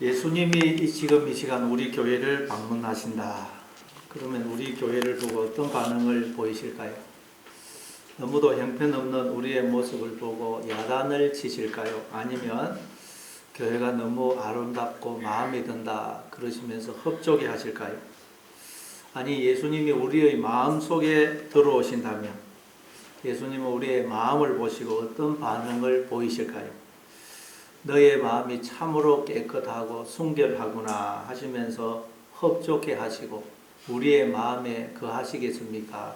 예수님이 지금 이 시간 우리 교회를 방문하신다. 그러면 우리 교회를 보고 어떤 반응을 보이실까요? 너무도 형편없는 우리의 모습을 보고 야단을 치실까요? 아니면 교회가 너무 아름답고 마음에 든다 그러시면서 흡족해 하실까요? 아니, 예수님이 우리의 마음속에 들어오신다면 예수님은 우리의 마음을 보시고 어떤 반응을 보이실까요? 너의 마음이 참으로 깨끗하고 순결하구나 하시면서 흡족해 하시고 우리의 마음에 거하시겠습니까?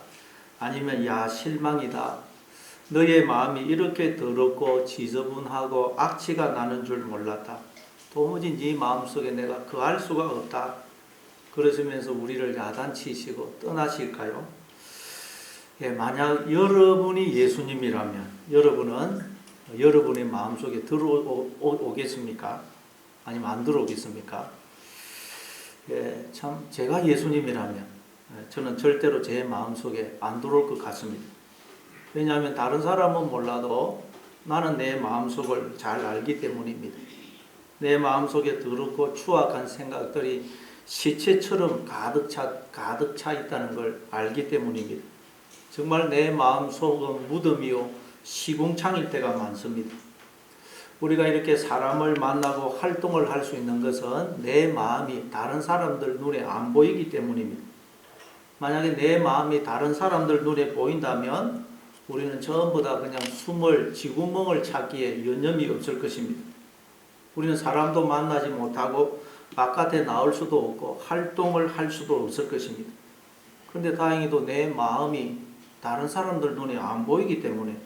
아니면 야, 실망이다, 너의 마음이 이렇게 더럽고 지저분하고 악취가 나는 줄 몰랐다, 도무지 네 마음속에 내가 거할 수가 없다 그러시면서 우리를 야단치시고 떠나실까요? 예, 만약 여러분이 예수님이라면 여러분의 마음속에 들어오겠습니까? 아니면 안 들어오겠습니까? 예, 참 제가 예수님이라면 저는 절대로 제 마음속에 안 들어올 것 같습니다. 왜냐하면 다른 사람은 몰라도 나는 내 마음속을 잘 알기 때문입니다. 내 마음속에 더럽고 추악한 생각들이 시체처럼 가득 차 있다는 걸 알기 때문입니다. 정말 내 마음속은 무덤이요 시궁창일 때가 많습니다. 우리가 이렇게 사람을 만나고 활동을 할 수 있는 것은 내 마음이 다른 사람들 눈에 안 보이기 때문입니다. 만약에 내 마음이 다른 사람들 눈에 보인다면 우리는 전부 다 그냥 쥐구멍을 찾기에 여념이 없을 것입니다. 우리는 사람도 만나지 못하고 바깥에 나올 수도 없고 활동을 할 수도 없을 것입니다. 그런데 다행히도 내 마음이 다른 사람들 눈에 안 보이기 때문에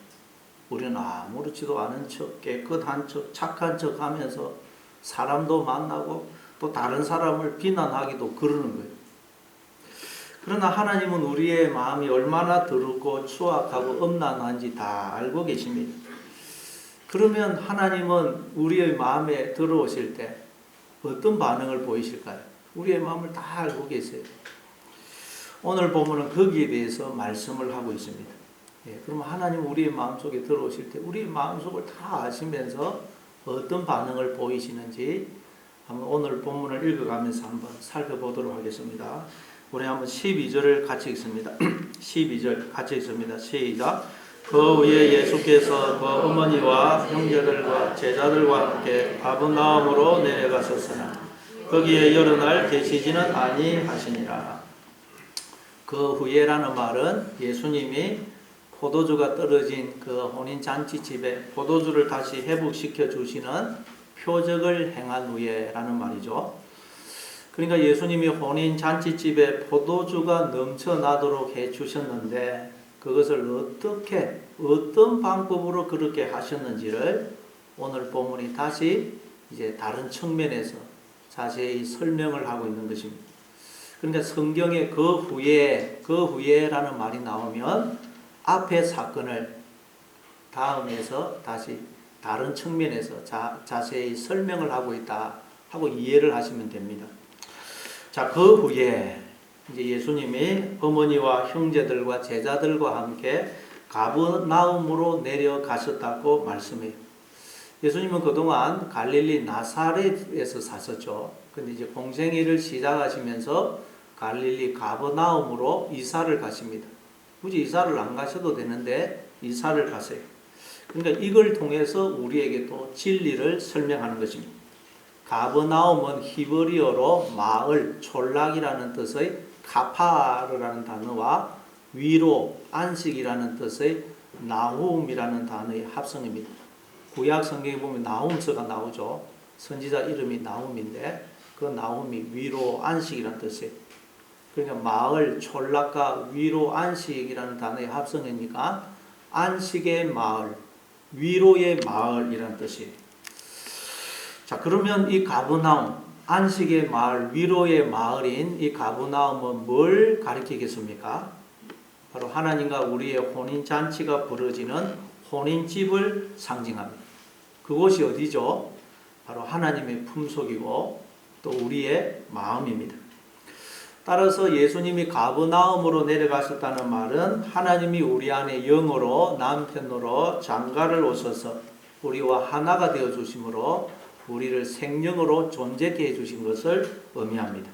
우리는 아무렇지도 않은 척, 깨끗한 척, 착한 척 하면서 사람도 만나고 또 다른 사람을 비난하기도 그러는 거예요. 그러나 하나님은 우리의 마음이 얼마나 더럽고 추악하고 음란한지 다 알고 계십니다. 그러면 하나님은 우리의 마음에 들어오실 때 어떤 반응을 보이실까요? 우리의 마음을 다 알고 계세요. 오늘 보면은 거기에 대해서 말씀을 하고 있습니다. 예, 그러면 하나님 우리의 마음속에 들어오실 때 우리의 마음속을 다 아시면서 어떤 반응을 보이시는지 한번 오늘 본문을 읽어가면서 한번 살펴보도록 하겠습니다. 우리 한번 12절을 같이 읽습니다. 12절 같이 읽습니다. 시작. 그 후에 예수께서 그 어머니와 형제들과 제자들과 함께 가버나움으로 내려가셨으나 거기에 여러 날 계시지는 아니하시니라. 그 후에라는 말은 예수님이 포도주가 떨어진 그 혼인잔치집에 포도주를 다시 회복시켜 주시는 표적을 행한 후에라는 말이죠. 그러니까 예수님이 혼인잔치집에 포도주가 넘쳐나도록 해주셨는데 그것을 어떤 방법으로 그렇게 하셨는지를 오늘 본문이 다시 이제 다른 측면에서 자세히 설명을 하고 있는 것입니다. 그러니까 성경에 그 후에라는 말이 나오면 앞의 사건을 다음에서 다시 다른 측면에서 자세히 설명을 하고 있다 하고 이해를 하시면 됩니다. 자, 그 후에 이제 예수님이 어머니와 형제들과 제자들과 함께 가버나움으로 내려가셨다고 말씀해요. 예수님은 그동안 갈릴리 나사렛에서 사셨죠. 근데 이제 공생애를 시작하시면서 갈릴리 가버나움으로 이사를 가십니다. 굳이 이사를 안 가셔도 되는데 이사를 가세요. 그러니까 이걸 통해서 우리에게 또 진리를 설명하는 것입니다. 가버나움은 히브리어로 마을, 촌락이라는 뜻의 카파르라는 단어와 위로, 안식이라는 뜻의 나훔이라는 단어의 합성입니다. 구약 성경에 보면 나훔서가 나오죠. 선지자 이름이 나훔인데 그 나훔이 위로, 안식이라는 뜻이에요. 그러니까 마을, 촌락과 위로, 안식이라는 단어의 합성이니까 안식의 마을, 위로의 마을이라는 뜻이에요. 자, 그러면 이 가버나움, 안식의 마을, 위로의 마을인 이 가버나움은 뭘 가리키겠습니까? 바로 하나님과 우리의 혼인잔치가 벌어지는 혼인집을 상징합니다. 그곳이 어디죠? 바로 하나님의 품속이고 또 우리의 마음입니다. 따라서 예수님이 가버나움으로 내려가셨다는 말은 하나님이 우리 안에 영으로 남편으로 장가를 오셔서 우리와 하나가 되어 주심으로 우리를 생명으로 존재케 해주신 것을 의미합니다.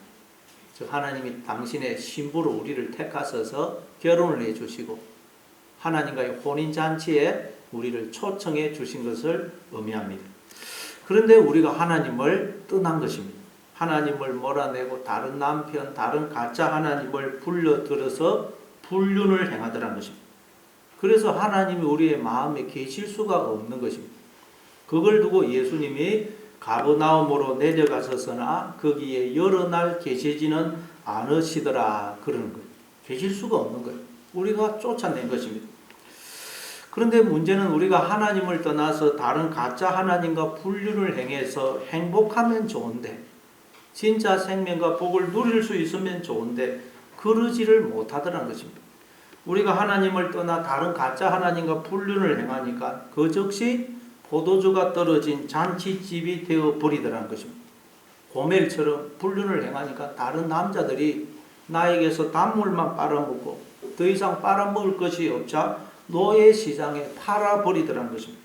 즉 하나님이 당신의 신부로 우리를 택하셔서 결혼을 해주시고 하나님과의 혼인잔치에 우리를 초청해 주신 것을 의미합니다. 그런데 우리가 하나님을 떠난 것입니다. 하나님을 몰아내고 다른 남편, 다른 가짜 하나님을 불러들여서 불륜을 행하더라는 것입니다. 그래서 하나님이 우리의 마음에 계실 수가 없는 것입니다. 그걸 두고 예수님이 가버나움으로 내려가셔서나 거기에 여러 날 계시지는 않으시더라 그러는 거예요. 계실 수가 없는 거예요. 우리가 쫓아낸 것입니다. 그런데 문제는 우리가 하나님을 떠나서 다른 가짜 하나님과 불륜을 행해서 행복하면 좋은데 진짜 생명과 복을 누릴 수 있으면 좋은데 그러지를 못하더라는 것입니다. 우리가 하나님을 떠나 다른 가짜 하나님과 불륜을 행하니까 그 즉시 포도주가 떨어진 잔치집이 되어 버리더라는 것입니다. 고멜처럼 불륜을 행하니까 다른 남자들이 나에게서 단물만 빨아먹고 더 이상 빨아먹을 것이 없자 노예 시장에 팔아버리더라는 것입니다.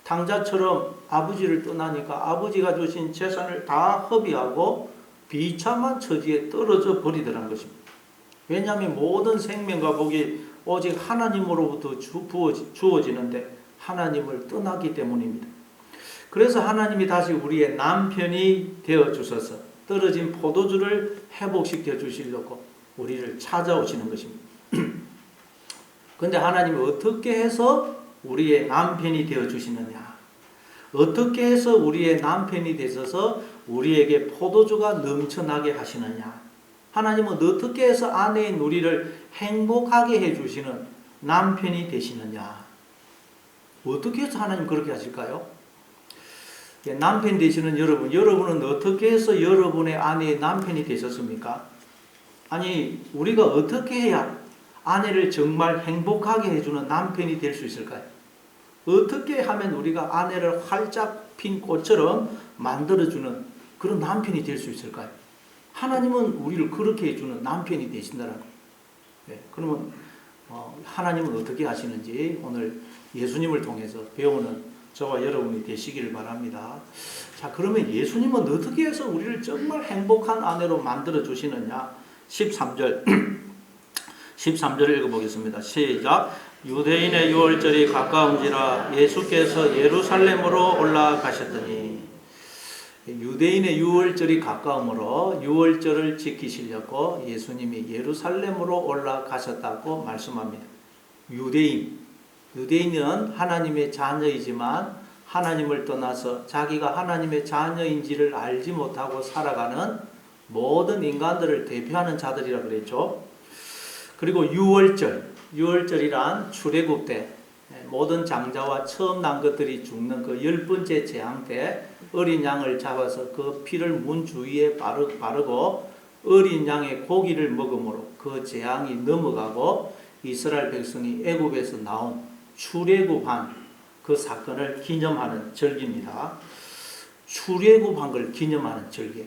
탕자처럼 아버지를 떠나니까 아버지가 주신 재산을 다 허비하고 비참한 처지에 떨어져 버리더라는 것입니다. 왜냐하면 모든 생명과 복이 오직 하나님으로부터 주어지는데 하나님을 떠나기 때문입니다. 그래서 하나님이 다시 우리의 남편이 되어 주셔서 떨어진 포도주를 회복시켜 주시려고 우리를 찾아오시는 것입니다. 그런데 하나님이 어떻게 해서 우리의 남편이 되어 주시느냐? 어떻게 해서 우리의 남편이 되셔서 우리에게 포도주가 넘쳐나게 하시느냐? 하나님은 어떻게 해서 아내인 우리를 행복하게 해주시는 남편이 되시느냐? 어떻게 해서 하나님 그렇게 하실까요? 남편 되시는 여러분은 어떻게 해서 여러분의 아내의 남편이 되셨습니까? 아니, 우리가 어떻게 해야 아내를 정말 행복하게 해주는 남편이 될 수 있을까요? 어떻게 하면 우리가 아내를 활짝 핀 꽃처럼 만들어주는 그런 남편이 될 수 있을까요? 하나님은 우리를 그렇게 해주는 남편이 되신다는 거예요. 네, 그러면 하나님은 어떻게 하시는지 오늘 예수님을 통해서 배우는 저와 여러분이 되시기를 바랍니다. 자, 그러면 예수님은 어떻게 해서 우리를 정말 행복한 아내로 만들어 주시느냐? 13절 13절을 읽어보겠습니다. 시작. 유대인의 유월절이 가까운지라 예수께서 예루살렘으로 올라가셨더니, 유대인의 유월절이 가까우므로 유월절을 지키시려고 예수님이 예루살렘으로 올라가셨다고 말씀합니다. 유대인은 하나님의 자녀이지만 하나님을 떠나서 자기가 하나님의 자녀인지를 알지 못하고 살아가는 모든 인간들을 대표하는 자들이라 그랬죠. 그리고 유월절이란 출애굽 때 모든 장자와 처음 난 것들이 죽는 그 10번째 재앙 때 어린 양을 잡아서 그 피를 문 주위에 바르고 어린 양의 고기를 먹음으로 그 재앙이 넘어가고 이스라엘 백성이 애굽에서 나온 출애굽한 그 사건을 기념하는 절기입니다. 출애굽한 걸 기념하는 절기.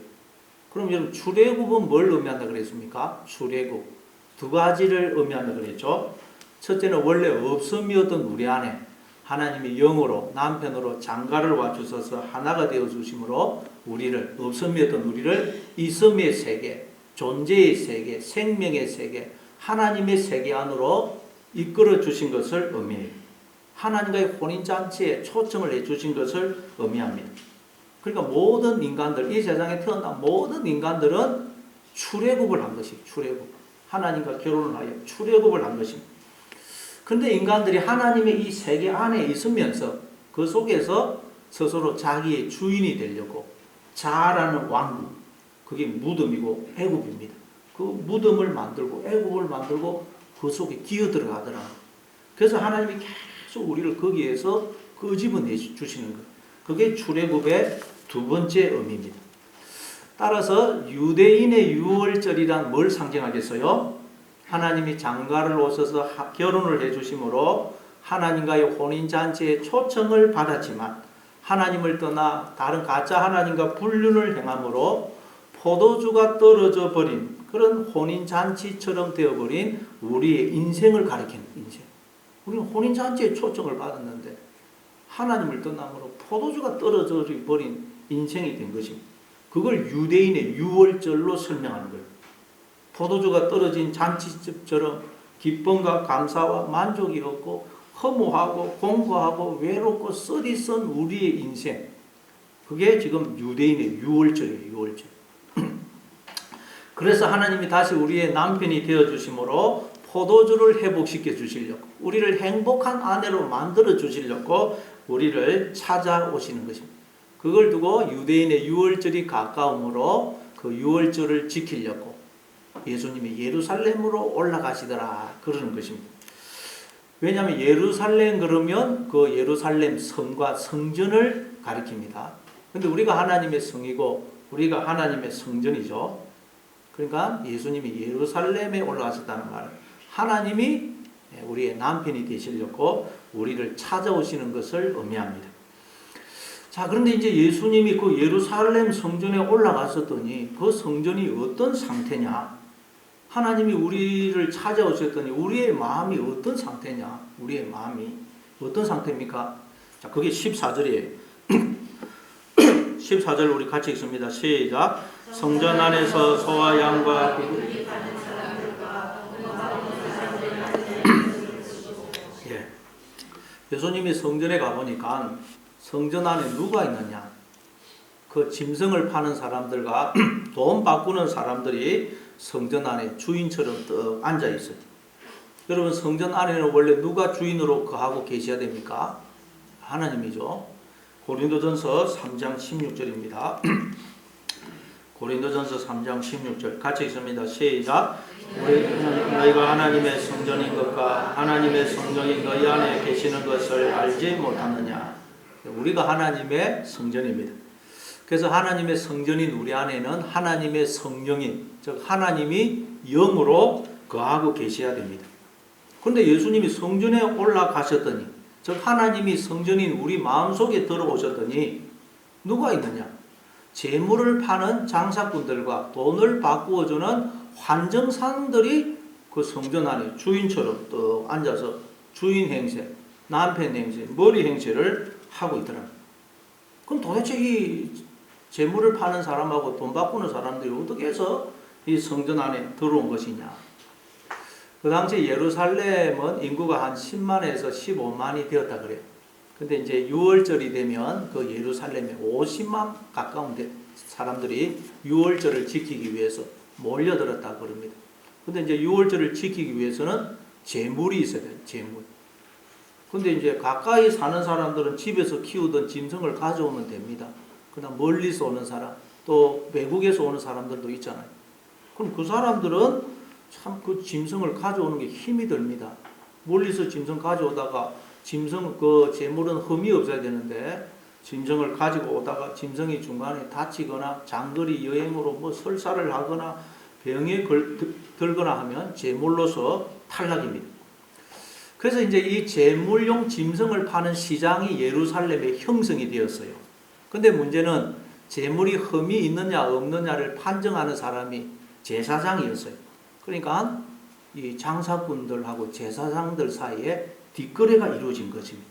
그럼 여러분, 출애굽은 뭘 의미한다 그랬습니까? 출애굽 두 가지를 의미한다 그랬죠. 첫째는 원래 없음이었던 우리 안에 하나님이 영으로 남편으로 장가를 와주셔서 하나가 되어 주심으로 우리를, 없음이었던 우리를 있음의 세계, 존재의 세계, 생명의 세계, 하나님의 세계 안으로 이끌어 주신 것을 의미해요. 하나님과의 혼인잔치에 초청을 해주신 것을 의미합니다. 그러니까 모든 인간들, 이 세상에 태어난 모든 인간들은 출애굽을 한 것이 출애굽. 하나님과 결혼을 하여 출애굽을 한 것입니다. 그런데 인간들이 하나님의 이 세계 안에 있으면서 그 속에서 스스로 자기의 주인이 되려고 자라는 왕국, 그게 무덤이고 애굽입니다. 그 무덤을 만들고 애굽을 만들고 그 속에 기어들어가더라. 그래서 하나님이 계속 우리를 거기에서 끄집어내 주시는 거예요. 그게 출애굽의 두 번째 의미입니다. 따라서 유대인의 유월절이란 뭘 상징하겠어요? 하나님이 장가를 오셔서 결혼을 해주심으로 하나님과의 혼인잔치에 초청을 받았지만 하나님을 떠나 다른 가짜 하나님과 불륜을 행함으로 포도주가 떨어져 버린 그런 혼인잔치처럼 되어버린 우리의 인생을 가리키는 인생. 우리는 혼인잔치에 초청을 받았는데 하나님을 떠남으로 포도주가 떨어져 버린 인생이 된 것입니다. 그걸 유대인의 유월절로 설명하는 거예요. 포도주가 떨어진 잔치집처럼 기쁨과 감사와 만족이 없고 허무하고 공고하고 외롭고 쓰디쓴 우리의 인생, 그게 지금 유대인의 유월절이에요. 유월절. 그래서 하나님이 다시 우리의 남편이 되어주심으로 포도주를 회복시켜 주시려고, 우리를 행복한 아내로 만들어 주시려고 우리를 찾아오시는 것입니다. 그걸 두고 유대인의 유월절이 가까움으로 그 유월절을 지키려고 예수님이 예루살렘으로 올라가시더라 그러는 것입니다. 왜냐하면 예루살렘 그러면 그 예루살렘 성과 성전을 가리킵니다. 근데 우리가 하나님의 성이고 우리가 하나님의 성전이죠. 그러니까 예수님이 예루살렘에 올라가셨다는 말은 하나님이 우리의 남편이 되시려고 우리를 찾아오시는 것을 의미합니다. 자, 그런데 이제 예수님이 그 예루살렘 성전에 올라가셨더니 그 성전이 어떤 상태냐? 하나님이 우리를 찾아오셨더니 우리의 마음이 어떤 상태냐? 우리의 마음이 어떤 상태입니까? 자, 그게 14절이에요. 14절 우리 같이 읽습니다. 시작. 성전 안에서 소와 양과 예. 예수님이 성전에 가보니까 성전 안에 누가 있느냐? 그 짐승을 파는 사람들과 돈 바꾸는 사람들이 성전 안에 주인처럼 떡 앉아 있어요. 여러분, 성전 안에는 원래 누가 주인으로 거하고 계셔야 됩니까? 하나님이죠. 고린도전서 3장 16절입니다. 고린도전서 3장 16절 같이 읽습니다. 시작. 너희가 하나님의 성전인 것과 하나님의 성전이 너희 안에 계시는 것을 알지 못하느냐. 우리가 하나님의 성전입니다. 그래서 하나님의 성전인 우리 안에는 하나님의 성령인, 즉 하나님이 영으로 거하고 계셔야 됩니다. 그런데 예수님이 성전에 올라가셨더니, 즉 하나님이 성전인 우리 마음속에 들어오셨더니 누가 있느냐? 재물을 파는 장사꾼들과 돈을 바꾸어주는 환정상들이 그 성전 안에 주인처럼 또 앉아서 주인 행세, 남편 행세, 머리 행세를 하고 있더라. 그럼 도대체 이 재물을 파는 사람하고 돈 바꾸는 사람들이 어떻게 해서 이 성전 안에 들어온 것이냐? 그 당시 예루살렘은 인구가 한 10만에서 15만이 되었다 그래요. 근데 이제 6월절이 되면 그 예루살렘에 50만 가까운 사람들이 6월절을 지키기 위해서 몰려들었다 그럽니다. 근데 이제 6월절을 지키기 위해서는 재물이 있어야 돼요. 재물. 근데 이제 가까이 사는 사람들은 집에서 키우던 짐승을 가져오면 됩니다. 그다음 멀리서 오는 사람, 또 외국에서 오는 사람들도 있잖아요. 그럼 그 사람들은 참 그 짐승을 가져오는 게 힘이 듭니다. 멀리서 짐승 가져오다가 짐승 그 재물은 흠이 없어야 되는데 짐승을 가지고 오다가 짐승이 중간에 다치거나 장거리 여행으로 뭐 설사를 하거나 병에 들거나 하면 재물로서 탈락입니다. 그래서 이제 이 재물용 짐승을 파는 시장이 예루살렘에 형성이 되었어요. 근데 문제는 재물이 흠이 있느냐 없느냐를 판정하는 사람이 제사장이었어요. 그러니까 이 장사꾼들하고 제사장들 사이에 뒷거래가 이루어진 것입니다.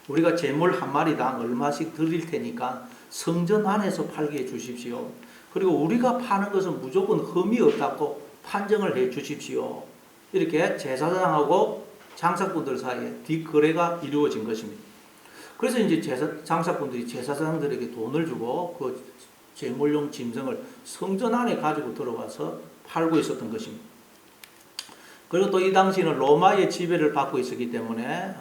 우리가 재물 한 마리당 얼마씩 드릴 테니까 성전 안에서 팔게 해 주십시오. 그리고 우리가 파는 것은 무조건 흠이 없다고 판정을 해 주십시오. 이렇게 제사장하고 장사꾼들 사이에 뒷거래가 이루어진 것입니다. 그래서 이제 장사꾼들이 제사장들에게 돈을 주고 그 제물용 짐승을 성전 안에 가지고 들어와서 팔고 있었던 것입니다. 그리고 또 이 당시는 로마의 지배를 받고 있었기 때문에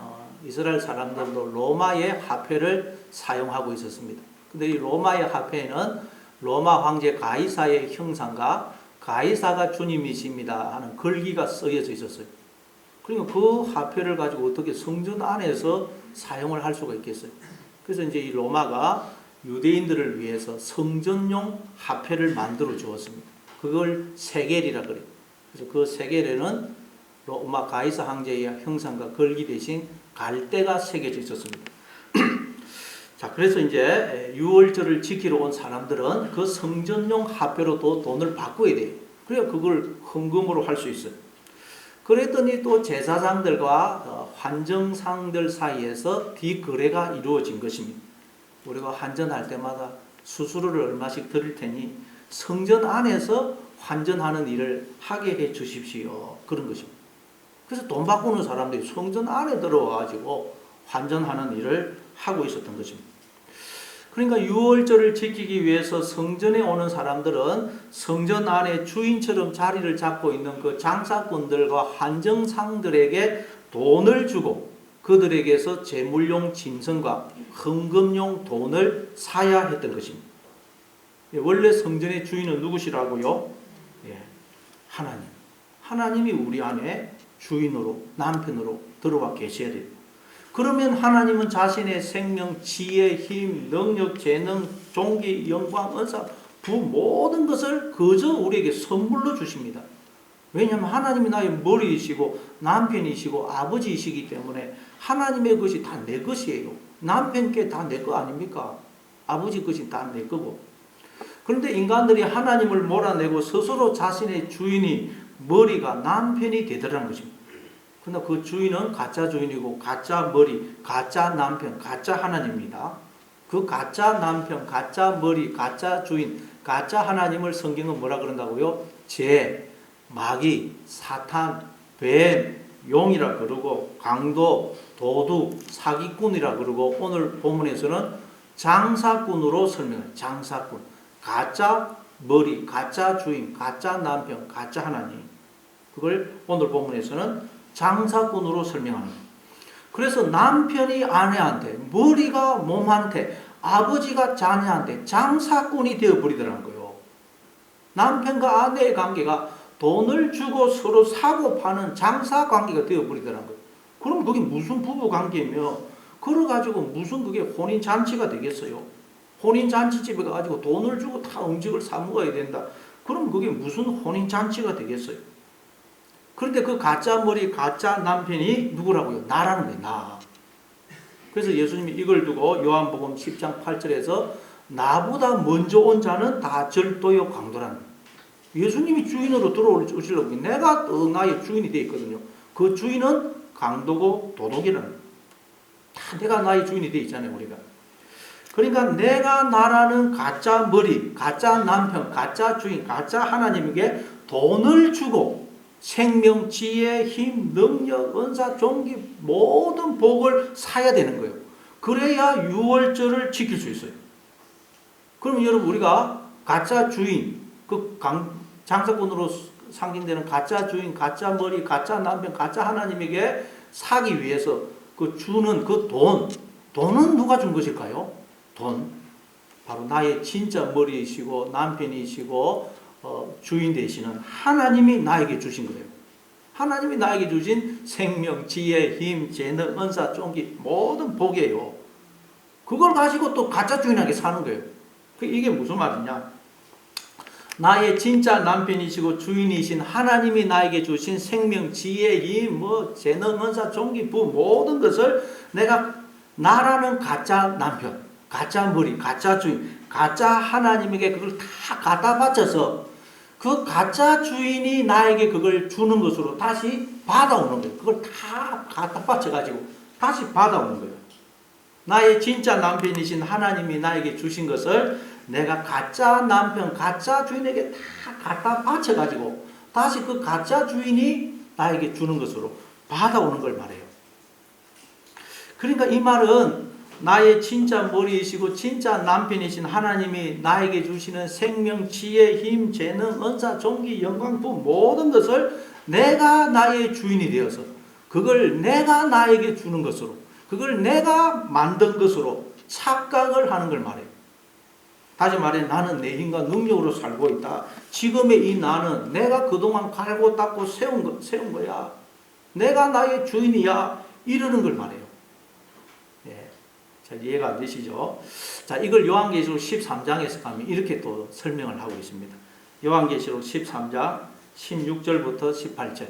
이스라엘 사람들도 로마의 화폐를 사용하고 있었습니다. 근데 이 로마의 화폐에는 로마 황제 가이사의 형상과 가이사가 주님이십니다 하는 글귀가 쓰여져 있었어요. 그러니까 그 화폐를 가지고 어떻게 성전 안에서 사용을 할 수가 있겠어요. 그래서 이제 이 로마가 유대인들을 위해서 성전용 화폐를 만들어 주었습니다. 그걸 세겔이라 그래요. 그래서 그 세겔에는 로마 가이사 황제의 형상과 글귀 대신 갈대가 새겨져 있었습니다. 자, 그래서 이제 유월절을 지키러 온 사람들은 그 성전용 화폐로도 돈을 바꿔야 돼요. 그래야 그걸 헌금으로 할 수 있어요. 그랬더니 또 제사장들과 환정상들 사이에서 뒷거래가 이루어진 것입니다. 우리가 환전할 때마다 수수료를 얼마씩 드릴 테니 성전 안에서 환전하는 일을 하게 해 주십시오. 그런 것입니다. 그래서 돈 바꾸는 사람들이 성전 안에 들어와가지고 환전하는 일을 하고 있었던 것입니다. 그러니까 유월절을 지키기 위해서 성전에 오는 사람들은 성전 안에 주인처럼 자리를 잡고 있는 그 장사꾼들과 한정상들에게 돈을 주고 그들에게서 제물용 짐승과 헌금용 돈을 사야 했던 것입니다. 원래 성전의 주인은 누구시라고요? 하나님. 하나님이 우리 안에 주인으로, 남편으로 들어와 계셔야 돼요. 그러면 하나님은 자신의 생명, 지혜, 힘, 능력, 재능, 존귀, 영광, 은사, 부 모든 것을 그저 우리에게 선물로 주십니다. 왜냐하면 하나님이 나의 머리이시고 남편이시고 아버지이시기 때문에 하나님의 것이 다 내 것이에요. 남편께 다 내 거 아닙니까? 아버지 것이 다 내 거고. 그런데 인간들이 하나님을 몰아내고 스스로 자신의 주인이 머리가 남편이 되더라는 것입니다. 그러나 그 주인은 가짜 주인이고 가짜 머리, 가짜 남편, 가짜 하나님입니다. 그 가짜 남편, 가짜 머리, 가짜 주인, 가짜 하나님을 성경은 뭐라 그런다고요? 마귀, 사탄, 뱀, 용이라 그러고 강도, 도둑, 사기꾼이라 그러고 오늘 본문에서는 장사꾼으로 설명해요. 장사꾼, 가짜 머리, 가짜 주인, 가짜 남편, 가짜 하나님. 그걸 오늘 본문에서는 장사꾼으로 설명하는 거예요. 그래서 남편이 아내한테, 머리가 몸한테, 아버지가 자녀한테 장사꾼이 되어버리더라는 거예요. 남편과 아내의 관계가 돈을 주고 서로 사고 파는 장사 관계가 되어버리더라는 거예요. 그럼 그게 무슨 부부 관계며, 그래가지고 무슨 그게 혼인잔치가 되겠어요? 혼인잔치집에 가가지고 돈을 주고 다 음식을 사 먹어야 된다. 그럼 그게 무슨 혼인잔치가 되겠어요? 그런데 그 가짜 머리, 가짜 남편이 누구라고요? 나라는 거예요, 나. 그래서 예수님이 이걸 두고 요한복음 10장 8절에서 나보다 먼저 온 자는 다 절도요 강도라는 거예요. 예수님이 주인으로 들어오시려고 내가 나의 주인이 되어 있거든요. 그 주인은 강도고 도둑이라는 거예요. 다 내가 나의 주인이 되어 있잖아요, 우리가. 그러니까 내가 나라는 가짜 머리, 가짜 남편, 가짜 주인, 가짜 하나님에게 돈을 주고 생명, 지혜, 힘, 능력, 은사, 존귀 모든 복을 사야 되는 거예요. 그래야 유월절을 지킬 수 있어요. 그러면 여러분 우리가 가짜 주인, 그 장사꾼으로 상징되는 가짜 주인, 가짜 머리, 가짜 남편, 가짜 하나님에게 사기 위해서 그 주는 그 돈은 누가 준 것일까요? 돈. 바로 나의 진짜 머리이시고 남편이시고 주인 되시는 하나님이 나에게 주신 거예요. 하나님이 나에게 주신 생명, 지혜, 힘, 재능, 은사, 존귀 모든 복이에요. 그걸 가지고 또 가짜 주인에게 사는 거예요. 이게 무슨 말이냐? 나의 진짜 남편이시고 주인이신 하나님이 나에게 주신 생명, 지혜, 힘, 재능, 은사, 존귀, 부 모든 것을 내가 나라는 가짜 남편, 가짜 머리, 가짜 주인, 가짜 하나님에게 그걸 다 갖다 바쳐서 그 가짜 주인이 나에게 그걸 주는 것으로 다시 받아오는 거예요. 그걸 다 갖다 바쳐가지고 다시 받아오는 거예요. 나의 진짜 남편이신 하나님이 나에게 주신 것을 내가 가짜 남편, 가짜 주인에게 다 갖다 바쳐가지고 다시 그 가짜 주인이 나에게 주는 것으로 받아오는 걸 말해요. 그러니까 이 말은 나의 진짜 머리이시고 진짜 남편이신 하나님이 나에게 주시는 생명, 지혜, 힘, 재능, 은사, 존귀, 영광, 부 모든 것을 내가 나의 주인이 되어서 그걸 내가 나에게 주는 것으로 그걸 내가 만든 것으로 착각을 하는 걸 말해요. 다시 말해 나는 내 힘과 능력으로 살고 있다. 지금의 이 나는 내가 그동안 갈고 닦고 세운 거야. 내가 나의 주인이야. 이러는 걸 말해요. 자, 이해가 안 되시죠? 자, 이걸 요한계시록 13장에서 가면 이렇게 또 설명을 하고 있습니다. 요한계시록 13장 16절부터 18절.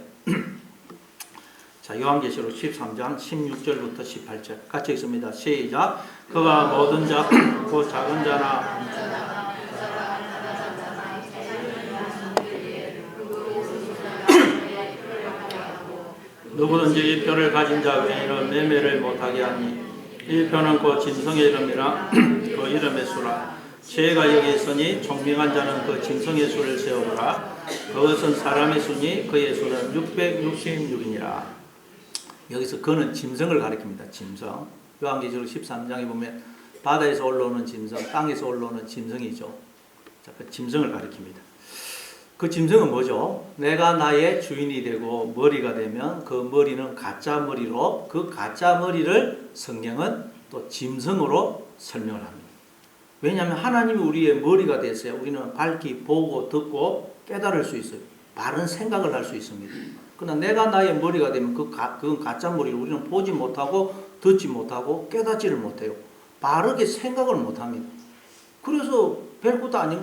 자, 요한계시록 13장 16절부터 18절. 같이 읽습니다. 시작. 그가 모든 자, 곧 작은 자나 누구든지 이 표를 가진 자 외에는 매매를 못하게 하니 이 표는 곧 짐승의 이름이라 그 이름의 수라. 죄가 여기 있으니 총명한 자는 그 짐승의 수를 세어보라. 그것은 사람의 수니 그의 수는 666이니라. 여기서 그는 짐승을 가리킵니다. 짐승. 요한계시록 13장에 보면 바다에서 올라오는 짐승, 땅에서 올라오는 짐승이죠. 자, 그 짐승을 가리킵니다. 그 짐승은 뭐죠? 내가 나의 주인이 되고 머리가 되면 그 머리는 가짜 머리로, 그 가짜 머리를 성경은 또 짐승으로 설명을 합니다. 왜냐하면 하나님이 우리의 머리가 됐어요. 우리는 밝히 보고 듣고 깨달을 수 있어요. 바른 생각을 할 수 있습니다. 그러나 내가 나의 머리가 되면 그건 가짜 머리를 우리는 보지 못하고 듣지 못하고 깨닫지를 못해요. 바르게 생각을 못합니다. 그래서 별것도 아닌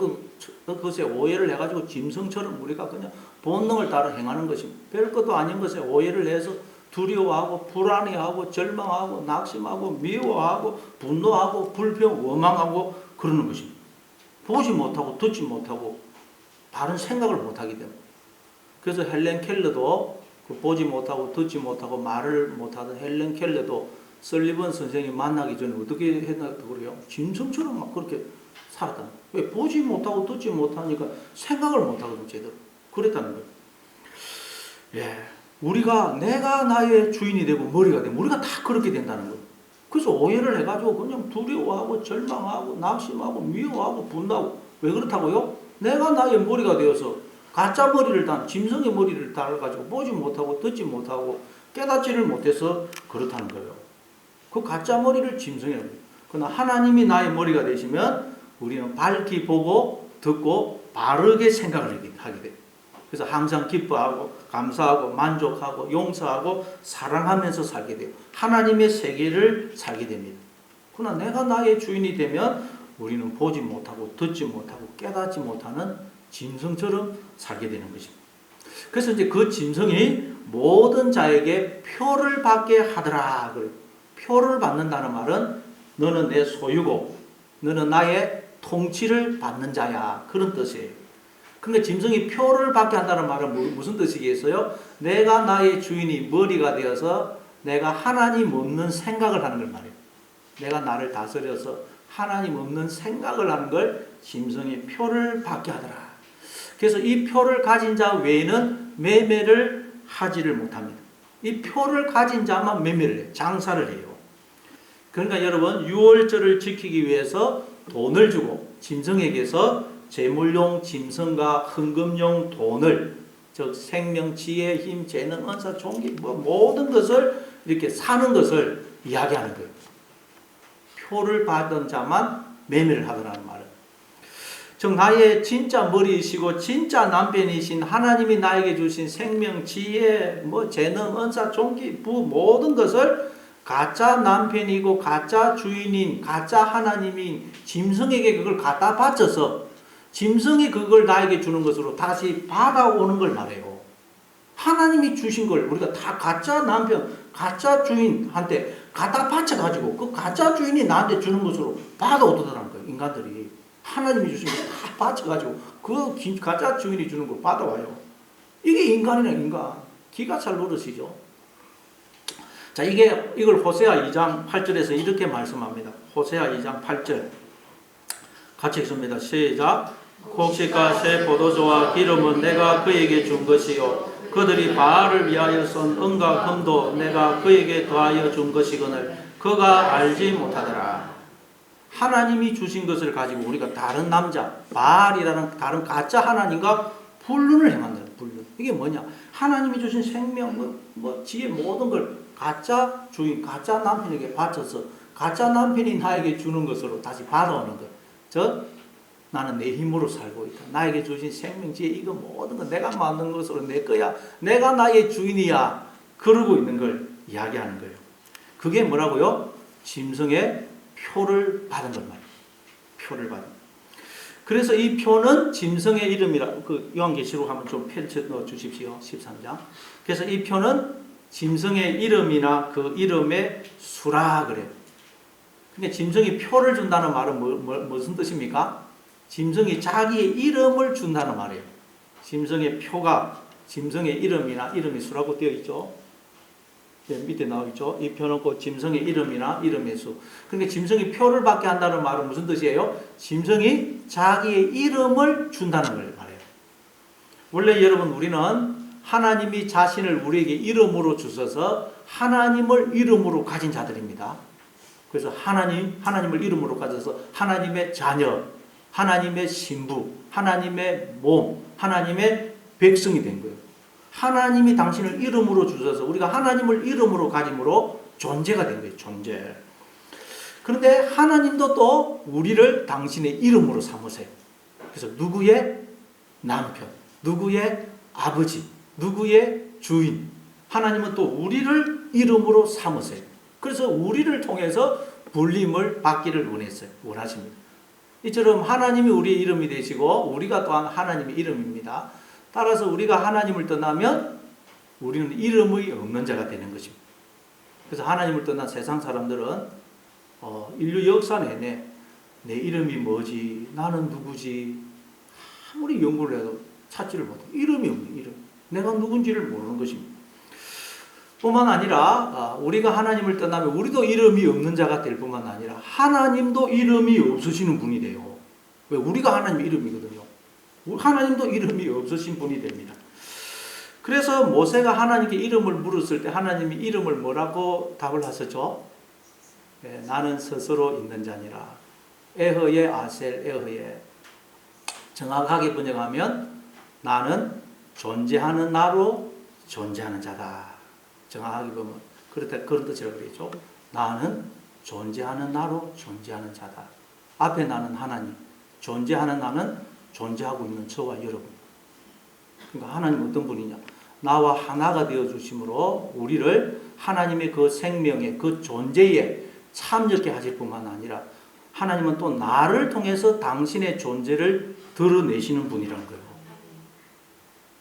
것에 오해를 해가지고 짐승처럼 우리가 그냥 본능을 따라 행하는 것입니다. 별것도 아닌 것에 오해를 해서 두려워하고 불안해하고 절망하고 낙심하고 미워하고 분노하고 불평, 원망하고 그러는 것입니다. 보지 못하고 듣지 못하고 바른 생각을 못하기 때문에. 그래서 헬렌 켈러도 보지 못하고 듣지 못하고 말을 못하던 헬렌 켈러도 설리번 선생이 만나기 전에 어떻게 했나도 그래요. 짐승처럼 막 그렇게 살았다. 왜? 보지 못하고 듣지 못하니까 생각을 못하거든 제대로. 그랬다는 거예요. 예, 우리가 내가 나의 주인이 되고 머리가 되면 우리가 다 그렇게 된다는 거예요. 그래서 오해를 해가지고 그냥 두려워하고 절망하고 낙심하고 미워하고 분노하고. 왜 그렇다고요? 내가 나의 머리가 되어서 가짜 머리를 단 짐승의 머리를 달아가지고 보지 못하고 듣지 못하고 깨닫지를 못해서 그렇다는 거예요. 그 가짜 머리를 짐승이라고 해요. 그러나 하나님이 나의 머리가 되시면 우리는 밝히 보고 듣고 바르게 생각을 하게 돼요. 그래서 항상 기뻐하고 감사하고 만족하고 용서하고 사랑하면서 살게 돼요. 하나님의 세계를 살게 됩니다. 그러나 내가 나의 주인이 되면 우리는 보지 못하고 듣지 못하고 깨닫지 못하는 짐승처럼 살게 되는 것입니다. 그래서 이제 그 짐승이 모든 자에게 표를 받게 하더라 그래요. 표를 받는다는 말은 너는 내 소유고 너는 나의 통치를 받는 자야 그런 뜻이에요. 그러니까 짐승이 표를 받게 한다는 말은 무슨 뜻이겠어요? 내가 나의 주인이 머리가 되어서 내가 하나님 없는 생각을 하는 걸 말해요. 내가 나를 다스려서 하나님 없는 생각을 하는 걸 짐승이 표를 받게 하더라. 그래서 이 표를 가진 자 외에는 매매를 하지를 못합니다. 이 표를 가진 자만 매매를 해요. 장사를 해요. 그러니까 여러분 유월절을 지키기 위해서 돈을 주고 짐승에게서 재물용 짐승과 헌금용 돈을 즉 생명, 지혜, 힘, 재능, 은사, 종기 모든 것을 이렇게 사는 것을 이야기하는 거예요. 표를 받은 자만 매매를 하더라는 말은. 즉 나의 진짜 머리이시고 진짜 남편이신 하나님이 나에게 주신 생명, 지혜, 재능, 은사, 종기, 부 모든 것을 가짜 남편이고 가짜 주인인 가짜 하나님인 짐승에게 그걸 갖다 바쳐서 짐승이 그걸 나에게 주는 것으로 다시 받아오는 걸 말해요. 하나님이 주신 걸 우리가 다 가짜 남편, 가짜 주인한테 갖다 바쳐가지고 그 가짜 주인이 나한테 주는 것으로 받아오더라는 거예요. 인간들이. 하나님이 주신 걸 다 바쳐가지고 그 가짜 주인이 주는 걸 받아와요. 이게 인간이네, 인간. 기가 찰 노릇이죠. 자, 이걸 호세아 2장 8절에서 이렇게 말씀합니다. 호세아 2장 8절. 같이 읽습니다. 시작. 곡식과 새 포도주와 기름은 내가 그에게 준 것이요 그들이 바알을 위하여 쓴 은과 금도 내가 그에게 더하여 준 것이거늘 그가 알지 못하더라. 하나님이 주신 것을 가지고 우리가 다른 남자 바알이라는 다른 가짜 하나님과 불륜을 행한다. 불륜. 이게 뭐냐? 하나님이 주신 생명, 지혜 모든 걸 가짜 주인, 가짜 남편에게 바쳐서 가짜 남편이 나에게 주는 것으로 다시 받아오는 것. 즉 나는 내 힘으로 살고 있다. 나에게 주신 생명, 지혜 이거 모든 거 내가 만든 것으로 내 거야. 내가 나의 주인이야. 그러고 있는 걸 이야기하는 거예요. 그게 뭐라고요? 짐승의 표를 받은 것 말이에요. 표를 받은. 그래서 이 표는 짐승의 이름이라 그 요한계시록 한번 좀 펼쳐 넣어 주십시오. 13장. 그래서 이 표는 짐승의 이름이나 그 이름의 수라 그래요. 그러니까 짐승이 표를 준다는 말은 무슨 뜻입니까? 짐승이 자기의 이름을 준다는 말이에요. 짐승의 표가 짐승의 이름이나 이름이 수라고 되어 있죠. 밑에 나오겠죠. 이 표는 꼭 짐승의 이름이나 이름의 수. 그러니까 짐승이 표를 받게 한다는 말은 무슨 뜻이에요? 짐승이 자기의 이름을 준다는 걸 말해요. 원래 여러분 우리는 하나님이 자신을 우리에게 이름으로 주셔서 하나님을 이름으로 가진 자들입니다. 그래서 하나님을 이름으로 가져서 하나님의 자녀, 하나님의 신부, 하나님의 몸, 하나님의 백성이 된 거예요. 하나님이 당신을 이름으로 주셔서 우리가 하나님을 이름으로 가짐으로 존재가 된 거예요. 존재. 그런데 하나님도 또 우리를 당신의 이름으로 삼으세요. 그래서 누구의 남편, 누구의 아버지, 누구의 주인. 하나님은 또 우리를 이름으로 삼으세요. 그래서 우리를 통해서 불림을 받기를 원하십니다. 이처럼 하나님이 우리의 이름이 되시고 우리가 또한 하나님의 이름입니다. 따라서 우리가 하나님을 떠나면 우리는 이름이 없는 자가 되는 것입니다. 그래서 하나님을 떠난 세상 사람들은 인류 역사 내내 내 이름이 뭐지? 나는 누구지? 아무리 연구를 해도 찾지를 못해요. 이름이 없는 이름. 내가 누군지를 모르는 것입니다. 뿐만 아니라 우리가 하나님을 떠나면 우리도 이름이 없는 자가 될 뿐만 아니라 하나님도 이름이 없으시는 분이 돼요. 왜? 우리가 하나님의 이름이거든요. 하나님도 이름이 없으신 분이 됩니다. 그래서 모세가 하나님께 이름을 물었을 때 하나님이 이름을 뭐라고 답을 하셨죠? 네, 나는 스스로 있는 자니라. 에허예 아셀 에허예. 정확하게 번역하면 나는 존재하는 나로 존재하는 자다. 정확하게 보면 그런 뜻이라고 그러죠. 나는 존재하는 나로 존재하는 자다. 앞에 나는 하나님, 존재하는 나는 존재하고 있는 저와 여러분. 그러니까 하나님은 어떤 분이냐? 나와 하나가 되어 주심으로 우리를 하나님의 그 생명의 그 존재에 참여하게 하실 뿐만 아니라 하나님은 또 나를 통해서 당신의 존재를 드러내시는 분이라는 거예요.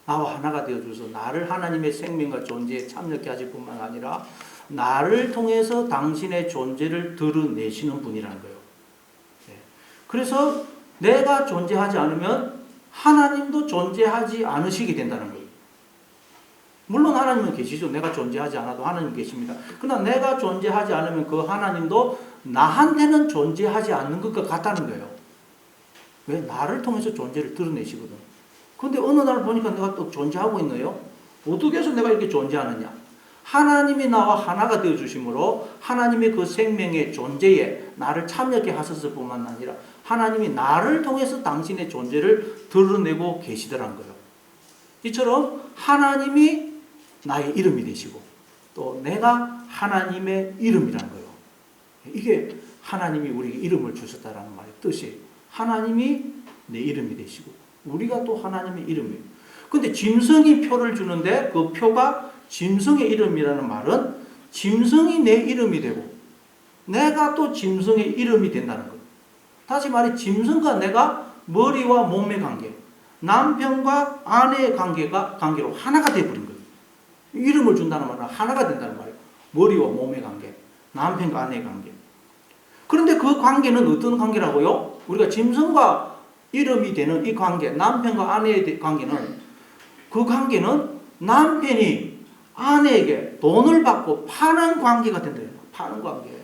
나와 하나가 되어 주셔서 나를 하나님의 생명과 존재에 참여하게 하실 뿐만 아니라 나를 통해서 당신의 존재를 드러내시는 분이라는 거예요. 그래서 내가 존재하지 않으면 하나님도 존재하지 않으시게 된다는 거예요. 물론 하나님은 계시죠. 내가 존재하지 않아도 하나님 계십니다. 그러나 내가 존재하지 않으면 그 하나님도 나한테는 존재하지 않는 것과 같다는 거예요. 왜? 나를 통해서 존재를 드러내시거든. 그런데 어느 날 보니까 내가 또 존재하고 있네요. 어떻게 해서 내가 이렇게 존재하느냐? 하나님이 나와 하나가 되어 주심으로 하나님의 그 생명의 존재에 나를 참여하게 하셨을 뿐만 아니라 하나님이 나를 통해서 당신의 존재를 드러내고 계시더란 거예요. 이처럼 하나님이 나의 이름이 되시고 또 내가 하나님의 이름이라는 거예요. 이게 하나님이 우리에게 이름을 주셨다라는 말의 뜻이에요. 하나님이 내 이름이 되시고 우리가 또 하나님의 이름이에요. 근데 짐승이 표를 주는데 그 표가 짐승의 이름이라는 말은 짐승이 내 이름이 되고 내가 또 짐승의 이름이 된다는 거예요. 다시 말해 짐승과 내가 머리와 몸의 관계, 남편과 아내의 관계로 하나가 되어버린 거예요. 이름을 준다는 말은 하나가 된다는 말이에요. 머리와 몸의 관계, 남편과 아내의 관계. 그런데 그 관계는 어떤 관계라고요? 우리가 짐승과 이름이 되는 이 관계, 남편과 아내의 관계는 그 관계는 남편이 아내에게 돈을 받고 파는 관계가 된다. 파는 관계.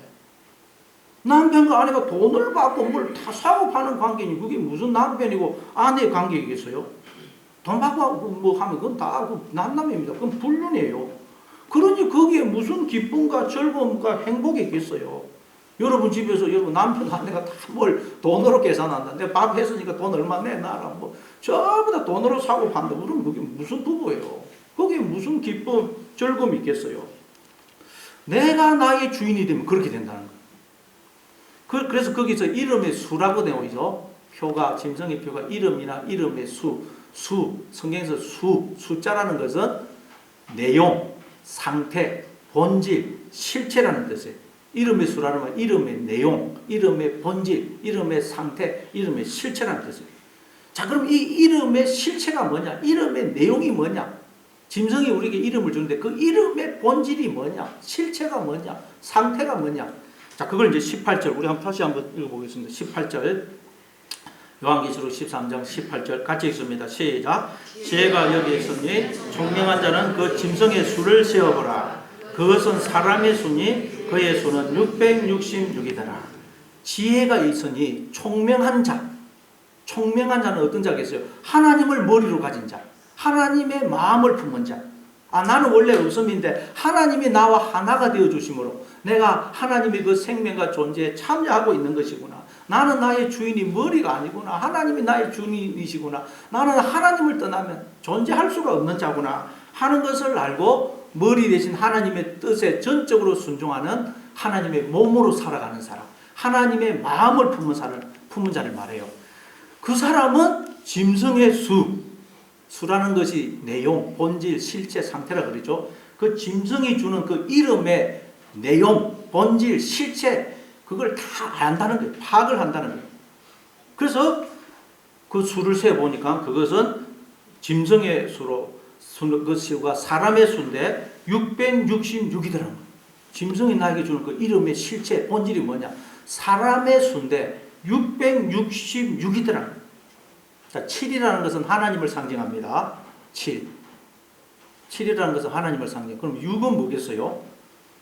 남편과 아내가 돈을 받고 뭘 다 사고 파는 관계니 그게 무슨 남편이고 아내의 관계이겠어요? 돈 받고 뭐 하면 그건 다 남남입니다. 그건 불륜이에요. 그러니 거기에 무슨 기쁨과 즐거움과 행복이 있겠어요? 여러분 집에서 여러분 남편 아내가 다 뭘 돈으로 계산한다. 내가 밥 했으니까 돈 얼마 내놔라. 뭐 전부 다 돈으로 사고 판다. 그러면 그게 무슨 부부예요? 거기에 무슨 기쁨, 즐거움이 있겠어요? 내가 나의 주인이 되면 그렇게 된다는 거예요. 그래서 거기서 이름의 수라고 되어 있죠. 표가, 짐승의 표가 이름이나 이름의 성경에서 숫자라는 것은 내용, 상태, 본질, 실체라는 뜻이에요. 이름의 수라는 말, 이름의 내용, 이름의 본질, 이름의 상태, 이름의 실체라는 뜻이에요. 자, 그럼 이 이름의 실체가 뭐냐? 이름의 내용이 뭐냐? 짐승이 우리에게 이름을 주는데 그 이름의 본질이 뭐냐? 실체가 뭐냐? 상태가 뭐냐? 자, 그걸 이제 18절, 우리 다시 한번 읽어보겠습니다. 18절. 요한계시록 13장 18절 같이 읽습니다. 시작. 지혜가 여기 있으니 총명한 자는 그 짐승의 수를 세어보라. 그것은 사람의 수니 그의 수는 666이더라. 지혜가 있으니 총명한 자. 총명한 자는 어떤 자겠어요? 하나님을 머리로 가진 자. 하나님의 마음을 품은 자. 나는 원래 웃음인데 하나님이 나와 하나가 되어 주심으로 내가 하나님의 그 생명과 존재에 참여하고 있는 것이구나. 나는 나의 주인이 머리가 아니구나. 하나님이 나의 주인이시구나. 나는 하나님을 떠나면 존재할 수가 없는 자구나 하는 것을 알고 머리 대신 하나님의 뜻에 전적으로 순종하는 하나님의 몸으로 살아가는 사람, 하나님의 마음을 품은 자를 말해요. 그 사람은 짐승의 수라는 것이 내용, 본질, 실체, 상태라 그러죠. 그 짐승이 주는 그 이름의 내용, 본질, 실체, 그걸 다 안다는 거예요. 파악을 한다는 거예요. 그래서 그 수를 세어보니까 그것은 짐승의 수로, 그 수가 사람의 수인데 666이더라는 거예요. 짐승이 나에게 주는 그 이름의 실체, 본질이 뭐냐? 사람의 수인데 666이더라는 거예요. 자, 7이라는 것은 하나님을 상징합니다. 7이라는 것은 하나님을 상징. 그럼 6은 뭐겠어요?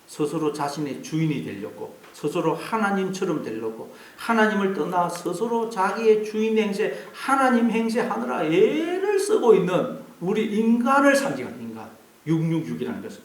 스스로 자신의 주인이 되려고, 스스로 하나님처럼 되려고, 하나님을 떠나 스스로 자기의 주인 행세, 하나님 행세하느라 애를 쓰고 있는 우리 인간을 상징하는 인간. 666이라는 것은.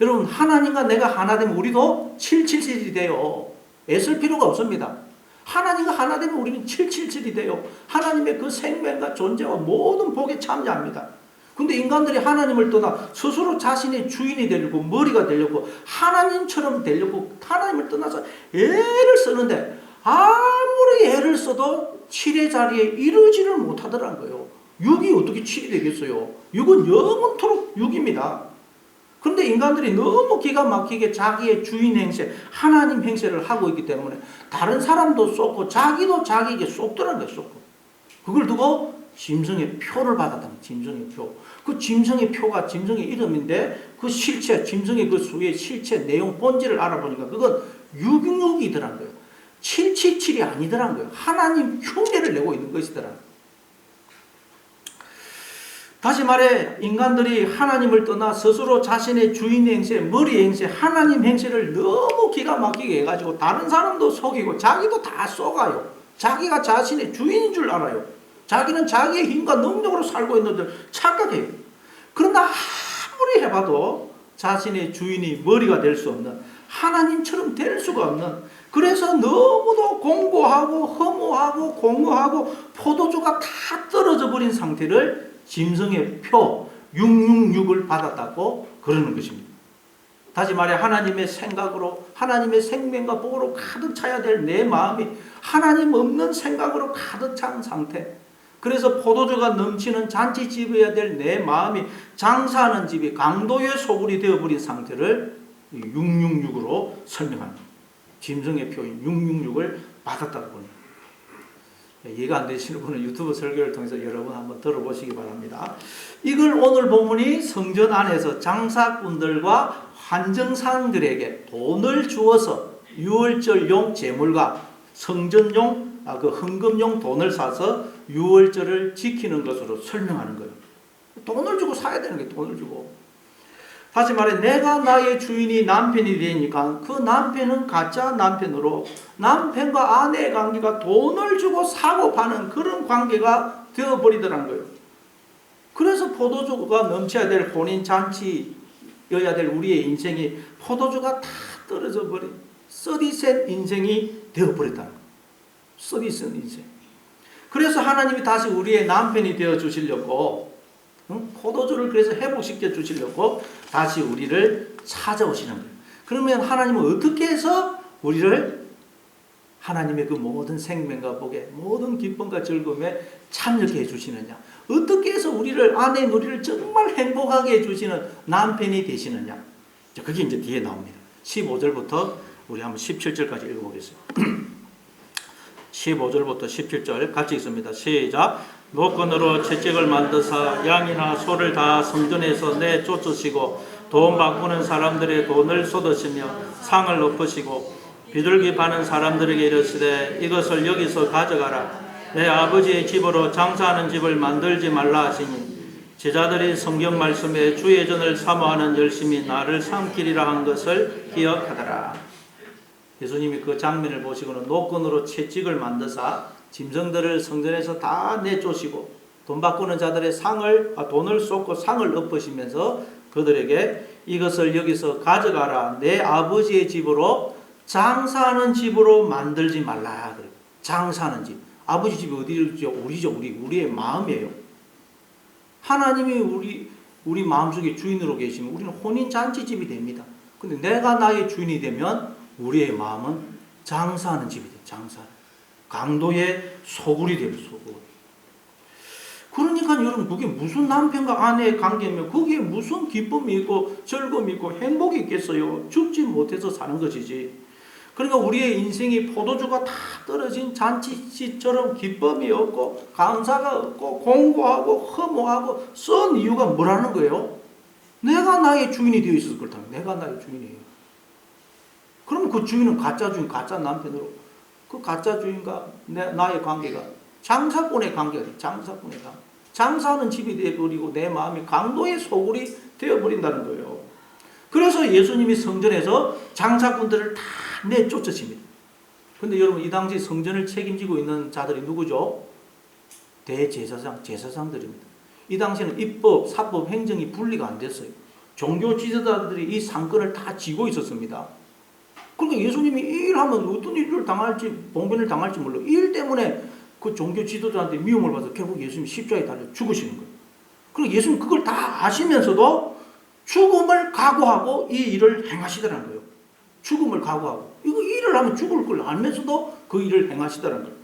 여러분, 하나님과 내가 하나 되면 우리도 777이 돼요. 애쓸 필요가 없습니다. 하나님과 하나 되면 우리는 777이 돼요. 하나님의 그 생명과 존재와 모든 복에 참여합니다. 근데 인간들이 하나님을 떠나 스스로 자신의 주인이 되려고, 머리가 되려고, 하나님처럼 되려고 하나님을 떠나서 애를 쓰는데 아무리 애를 써도 7의 자리에 이르지를 못하더라는 거예요. 6이 어떻게 7이 되겠어요? 6은 영원토록 6입니다. 그런데 인간들이 너무 기가 막히게 자기의 주인 행세, 하나님 행세를 하고 있기 때문에 다른 사람도 쏟고 자기도 자기에게 쏟더라는 거예요. 쏟고. 그걸 두고 짐승의 표를 받았다는 거예요. 짐승의 표. 그 짐승의 표가 짐승의 이름인데 그 실체, 짐승의 그 수의 실체, 내용, 본질을 알아보니까 그건 666이더라는 거예요. 777이 아니더라는 거예요. 하나님 흉내를 내고 있는 것이더라는 거예요. 다시 말해 인간들이 하나님을 떠나 스스로 자신의 주인 행세, 머리 행세, 하나님 행세를 너무 기가 막히게 해가지고 다른 사람도 속이고 자기도 다 속아요. 자기가 자신의 주인인 줄 알아요. 자기는 자기의 힘과 능력으로 살고 있는 줄 착각해요. 그러나 아무리 해봐도 자신의 주인이 머리가 될 수 없는, 하나님처럼 될 수가 없는, 그래서 너무도 공고하고 허무하고 공허하고 포도주가 다 떨어져 버린 상태를 짐승의 표 666을 받았다고 그러는 것입니다. 다시 말해 하나님의 생각으로, 하나님의 생명과 복으로 가득 차야 될 내 마음이 하나님 없는 생각으로 가득 찬 상태. 그래서 포도주가 넘치는 잔치집이어야 될 내 마음이 장사하는 집이 강도의 소굴이 되어버린 상태를 666으로 설명합니다. 짐승의 표인 666을 받았다고 봅니다. 이해가 안 되시는 분은 유튜브 설교를 통해서 여러분 한번 들어보시기 바랍니다. 이걸 오늘 본문이 성전 안에서 장사꾼들과 환정상들에게 돈을 주어서 유월절용 제물과 성전용, 그 헌금용 돈을 사서 유월절을 지키는 것으로 설명하는 거예요. 돈을 주고 사야 되는 게 돈을 주고. 다시 말해 내가 나의 주인이 남편이 되니까 그 남편은 가짜 남편으로 남편과 아내의 관계가 돈을 주고 사고 파는 그런 관계가 되어버리더라는 거예요. 그래서 포도주가 넘쳐야 될 혼인잔치여야 될 우리의 인생이 포도주가 다 떨어져 버린 썩이센 인생이 되어버렸다는 거예요. 썩이센 인생. 그래서 하나님이 다시 우리의 남편이 되어 주시려고 포도주를 그래서 회복시켜 주시려고 다시 우리를 찾아오시는 거예요. 그러면 하나님은 어떻게 해서 우리를 하나님의 그 모든 생명과 복에 모든 기쁨과 즐거움에 참여케 해주시느냐, 어떻게 해서 우리를 아내의 우리를 정말 행복하게 해주시는 남편이 되시느냐, 그게 이제 뒤에 나옵니다. 15절부터 우리 한번 17절까지 읽어보겠습니다. 15절부터 17절 같이 읽습니다. 시작. 노건으로 채찍을 만드사 양이나 소를 다 성전에서 내쫓으시고 돈 바꾸는 사람들의 돈을 쏟으시며 상을 엎으시고 비둘기 파는 사람들에게 이르시되 이것을 여기서 가져가라. 내 아버지의 집으로 장사하는 집을 만들지 말라 하시니 제자들이 성경 말씀에 주의 전을 사모하는 열심히 나를 삼키리라 한 것을 기억하더라. 예수님이 그 장면을 보시고는 노끈으로 채찍을 만드사 짐승들을 성전에서 다 내쫓으시고 돈 바꾸는 자들의 돈을 쏟고 상을 엎으시면서 그들에게 이것을 여기서 가져가라. 내 아버지의 집으로 장사하는 집으로 만들지 말라. 장사하는 집. 아버지 집이 어디죠? 우리죠. 우리의 마음이에요. 하나님이 우리 마음속에 주인으로 계시면 우리는 혼인잔치집이 됩니다. 근데 내가 나의 주인이 되면 우리의 마음은 장사하는 집이 돼요. 장사하는. 강도의 소굴이 돼요. 소굴. 그러니까 여러분 그게 무슨 남편과 아내의 관계면 거기에 무슨 기쁨이 있고 즐거움이 있고 행복이 있겠어요. 죽지 못해서 사는 것이지. 그러니까 우리의 인생이 포도주가 다 떨어진 잔치집처럼 기쁨이 없고 감사가 없고 공고하고 허무하고 썬 이유가 뭐라는 거예요? 내가 나의 주인이 되어 있어서 그렇다. 내가 나의 주인이에요. 그러면 그 주인은 가짜 주인, 가짜 남편으로 그 가짜 주인과 나의 관계가 장사꾼의 관계가 돼. 장사꾼의 관계. 장사하는 집이 되어버리고 내 마음이 강도의 소굴이 되어버린다는 거예요. 그래서 예수님이 성전에서 장사꾼들을 다 내쫓으십니다. 근데 여러분 이 당시 성전을 책임지고 있는 자들이 누구죠? 대제사장, 제사장들입니다. 이 당시에는 입법, 사법, 행정이 분리가 안 됐어요. 종교 지도자들이 이 상권을 다 쥐고 있었습니다. 그러니까 예수님이 이 일하면 어떤 일을 당할지, 봉변을 당할지 몰라. 이 일 때문에 그 종교 지도자한테 미움을 받아서 결국 예수님이 십자가에 달려 죽으시는 거예요. 그리고 예수님 그걸 다 아시면서도 죽음을 각오하고 이 일을 행하시더라는 거예요. 죽음을 각오하고. 이거 일을 하면 죽을 걸 알면서도 그 일을 행하시더라는 거예요.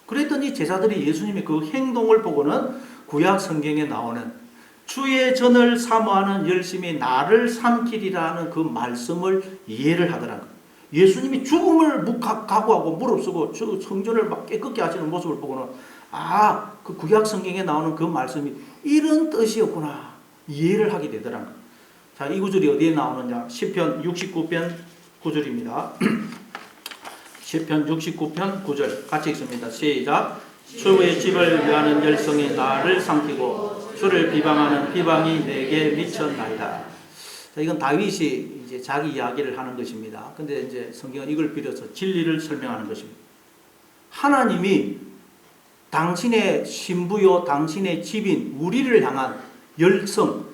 그랬더니 제자들이 예수님의 그 행동을 보고는 구약 성경에 나오는 주의 전을 사모하는 열심히 나를 삼키리라는 그 말씀을 이해를 하더라는 거예요. 예수님이 죽음을 각오하고 무릅쓰고 성전을 막 깨끗게 하시는 모습을 보고는 그 구약 성경에 나오는 그 말씀이 이런 뜻이었구나 이해를 하게 되더라는 거예요. 자, 이 구절이 어디에 나오느냐? 시편 69편 9절입니다. 시편 69편 9절 같이 읽습니다. 시작. 주의 집을 위하는 열성이 나를 삼키고 주를 비방하는 비방이 내게 미쳤나이다. 자, 이건 다윗이 이제 자기 이야기를 하는 것입니다. 근데 이제 성경은 이걸 빌어서 진리를 설명하는 것입니다. 하나님이 당신의 신부요, 당신의 집인 우리를 향한 열성,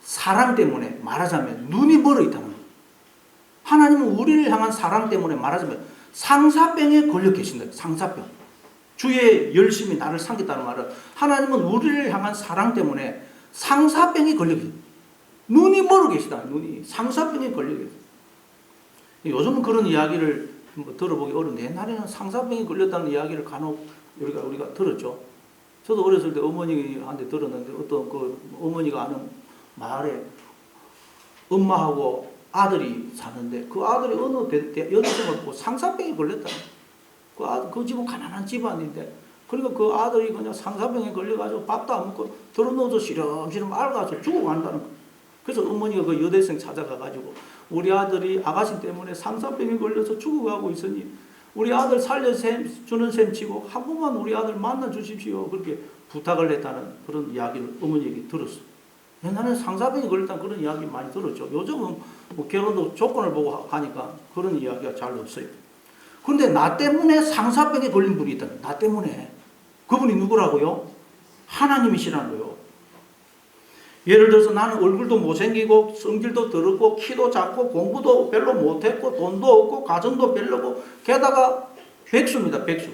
사랑 때문에 말하자면 눈이 멀어 있다는 거예요. 하나님은 우리를 향한 사랑 때문에 말하자면 상사병에 걸려 계신다. 상사병. 주의 열심히 나를 삼겠다는 말은 하나님은 우리를 향한 사랑 때문에 상사병에 걸려 계신다. 눈이 멀어 계시다. 눈이 상사병에 걸려 계시다. 요즘은 그런 이야기를 들어보기 어려운데 옛날에는 상사병에 걸렸다는 이야기를 간혹 우리가 들었죠. 저도 어렸을 때 어머니한테 들었는데 어떤 그 어머니가 아는 마을에 엄마하고 아들이 사는데 그 아들이 어느 여대생을 보고 상사병에 걸렸다. 그 집은 가난한 집안인데 그러니까 그 아들이 그냥 상사병에 걸려가지고 밥도 안 먹고 들어놓아서 시름시름 앓아서 죽어간다는 거예요. 그래서 어머니가 그 여대생 찾아가가지고 우리 아들이 아가씨 때문에 상사병에 걸려서 죽어가고 있으니 우리 아들 살려주는 셈 치고 한 번만 우리 아들 만나 주십시오. 그렇게 부탁을 했다는 그런 이야기를 어머니에게 들었어요. 옛날에는 상사병에 걸렸다는 그런 이야기 많이 들었죠. 요즘은 뭐 결혼도 조건을 보고 하니까 그런 이야기가 잘 없어요. 그런데 나 때문에 상사병에 걸린 분이 있다. 나 때문에. 그분이 누구라고요? 하나님이시라는 거예요. 예를 들어서 나는 얼굴도 못생기고 성질도 더럽고 키도 작고 공부도 별로 못했고 돈도 없고 가정도 별로고 게다가 백수입니다. 백수.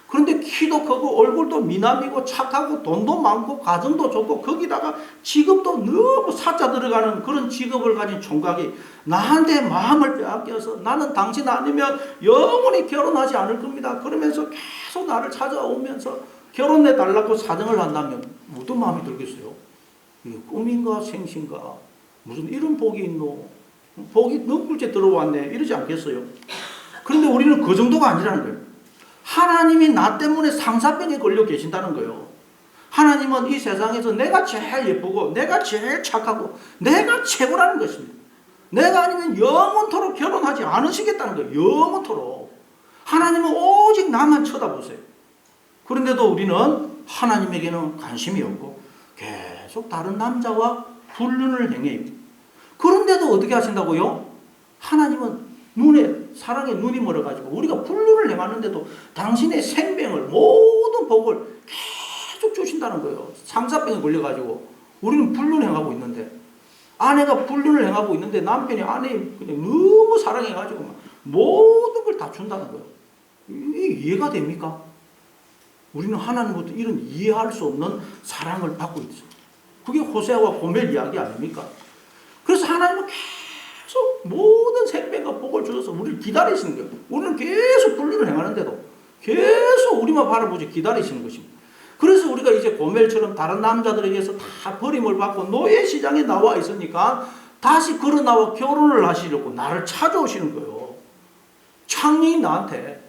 그런데 키도 크고 얼굴도 미남이고 착하고 돈도 많고 가정도 좋고 거기다가 직업도 너무 사자 들어가는 그런 직업을 가진 총각이 나한테 마음을 빼앗겨서 나는 당신 아니면 영원히 결혼하지 않을 겁니다. 그러면서 계속 나를 찾아오면서 결혼해달라고 사정을 한다면 어떤 마음이 들겠어요? 이게 꿈인가 생신가 무슨 이런 복이 있노? 복이 넝굴째 들어왔네 이러지 않겠어요? 그런데 우리는 그 정도가 아니라는 거예요. 하나님이 나 때문에 상사병에 걸려 계신다는 거예요. 하나님은 이 세상에서 내가 제일 예쁘고 내가 제일 착하고 내가 최고라는 것입니다. 내가 아니면 영원토록 결혼하지 않으시겠다는 거예요. 영원토록. 하나님은 오직 나만 쳐다보세요. 그런데도 우리는 하나님에게는 관심이 없고 계속 계속 다른 남자와 불륜을 행해요. 그런데도 어떻게 하신다고요? 하나님은 사랑에 눈이 멀어가지고 우리가 불륜을 행하는데도 당신의 생명을, 모든 복을 계속 주신다는 거예요. 상사병에 걸려가지고 우리는 불륜을 행하고 있는데, 아내가 불륜을 행하고 있는데 남편이 아내 그냥 너무 사랑해가지고 모든 걸 다 준다는 거예요. 이게 이해가 됩니까? 우리는 하나님부터 이런 이해할 수 없는 사랑을 받고 있어요. 그게 호세아와 고멜 이야기 아닙니까? 그래서 하나님은 계속 모든 생명과 복을 주셔서 우리를 기다리시는 거예요. 우리는 계속 불륜을 행하는데도 계속 우리만 바라보지 기다리시는 것입니다. 그래서 우리가 이제 고멜처럼 다른 남자들에 의해서 다 버림을 받고 노예 시장에 나와 있으니까 다시 걸어 나와 결혼을 하시려고 나를 찾아오시는 거예요. 창녀인 나한테.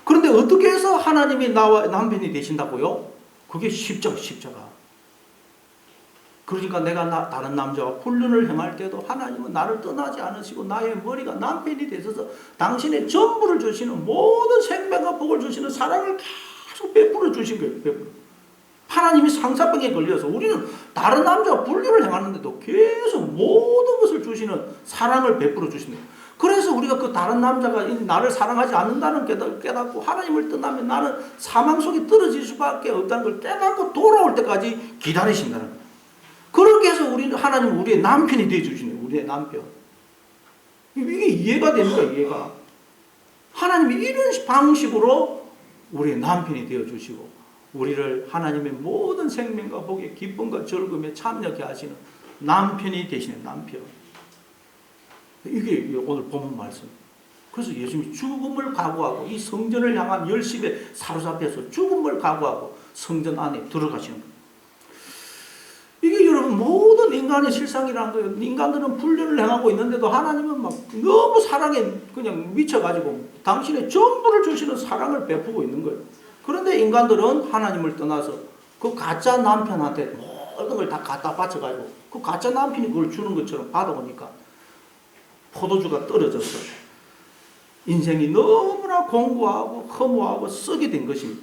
그런데 어떻게 해서 하나님이 나와 남편이 되신다고요? 그게 십자가. 그러니까 내가 다른 남자와 불륜을 행할 때도 하나님은 나를 떠나지 않으시고 나의 머리가 남편이 되셔서 당신의 전부를 주시는, 모든 생명과 복을 주시는 사랑을 계속 베풀어 주신 거예요. 하나님이 상사병에 걸려서 우리는 다른 남자와 불륜을 행하는데도 계속 모든 것을 주시는 사랑을 베풀어 주시는 거예요. 그래서 우리가 그 다른 남자가 나를 사랑하지 않는다는 깨닫고 하나님을 떠나면 나는 사망 속에 떨어질 수밖에 없다는 걸 깨닫고 돌아올 때까지 기다리신다는 거예요. 그렇게 해서 하나님은 우리의 남편이 되어주시네요. 우리의 남편. 이게 이해가 됩니까? 이해가. 하나님이 이런 방식으로 우리의 남편이 되어주시고 우리를 하나님의 모든 생명과 복의 기쁨과 즐거움에 참여하게 하시는 남편이 되시는 남편. 이게 오늘 본문 말씀. 그래서 예수님이 죽음을 각오하고 이 성전을 향한 열심에 사로잡혀서 죽음을 각오하고 성전 안에 들어가시는 거예요. 이게 여러분 모든 인간의 실상이라는 거예요. 인간들은 불륜을 행하고 있는데도 하나님은 막 너무 사랑에 그냥 미쳐가지고 당신의 전부를 주시는 사랑을 베푸고 있는 거예요. 그런데 인간들은 하나님을 떠나서 그 가짜 남편한테 모든 걸 다 갖다 바쳐가지고 그 가짜 남편이 그걸 주는 것처럼 받아오니까 포도주가 떨어져서 인생이 너무나 공고하고 허무하고 썩게 된 것입니다.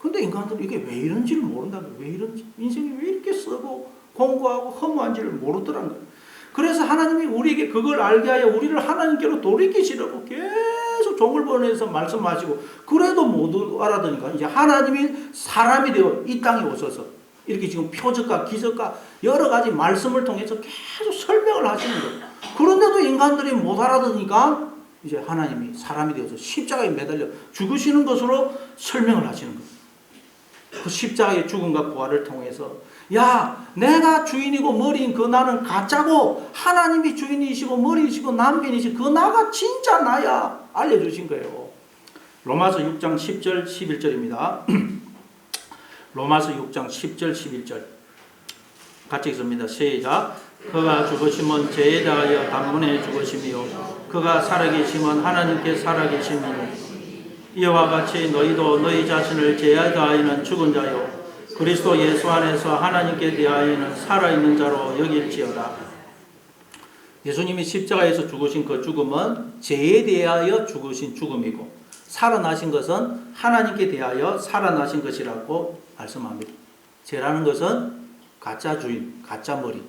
근데 인간들은 이게 왜 이런지를 모른다는 거예요. 왜 이런지, 인생이 왜 이렇게 썩고 공고하고 허무한지를 모르더라는 거예요. 그래서 하나님이 우리에게 그걸 알게 하여 우리를 하나님께로 돌이키시려고 계속 종을 보내서 말씀하시고, 그래도 못 알아듣으니까 이제 하나님이 사람이 되어 이 땅에 오셔서 이렇게 지금 표적과 기적과 여러 가지 말씀을 통해서 계속 설명을 하시는 거예요. 그런데도 인간들이 못 알아듣으니까 이제 하나님이 사람이 되어서 십자가에 매달려 죽으시는 것으로 설명을 하시는 거예요. 그 십자가의 죽음과 부활을 통해서, 야, 내가 주인이고 머리인 그 나는 가짜고 하나님이 주인이시고 머리이시고 남편이시고 그 나가 진짜 나야 알려주신 거예요. 로마서 6장 10절 11절입니다. 로마서 6장 10절 11절 같이 읽습니다. 시작. 그가 죽으심은 죄에 대하여 단번에 죽으심이요 그가 살아계심은 하나님께 살아계심이요 이와 같이 너희도 너희 자신을 죄에 대하여는 죽은 자요 그리스도 예수 안에서 하나님께 대하여는 살아있는 자로 여길지어다. 예수님이 십자가에서 죽으신 그 죽음은 죄에 대하여 죽으신 죽음이고 살아나신 것은 하나님께 대하여 살아나신 것이라고 말씀합니다. 죄라는 것은 가짜 주인, 가짜 머리,